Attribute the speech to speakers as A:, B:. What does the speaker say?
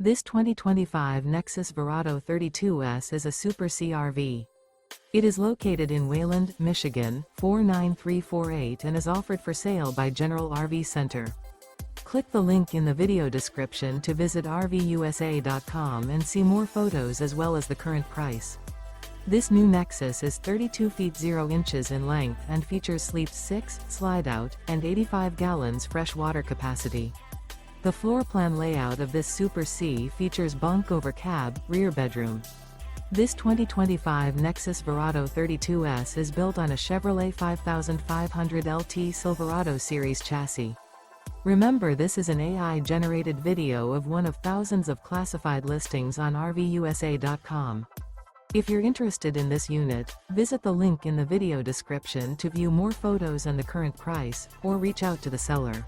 A: This 2025 Nexus Verrado 32S is a Super CRV. It is located in Wayland, Michigan, 49348 and is offered for sale by General RV Center. Click the link in the video description to visit RVUSA.com and see more photos as well as the current price. This new Nexus is 32 feet 0 inches in length and features sleeps 6, slide-out, and 85 gallons fresh water capacity. The floor plan layout of this Super C features bunk over cab, rear bedroom. This 2025 Nexus Verrado 32S is built on a Chevrolet 5500 LT Silverado Series chassis. Remember, this is an AI-generated video of one of thousands of classified listings on RVUSA.com. If you're interested in this unit, visit the link in the video description to view more photos and the current price, or reach out to the seller.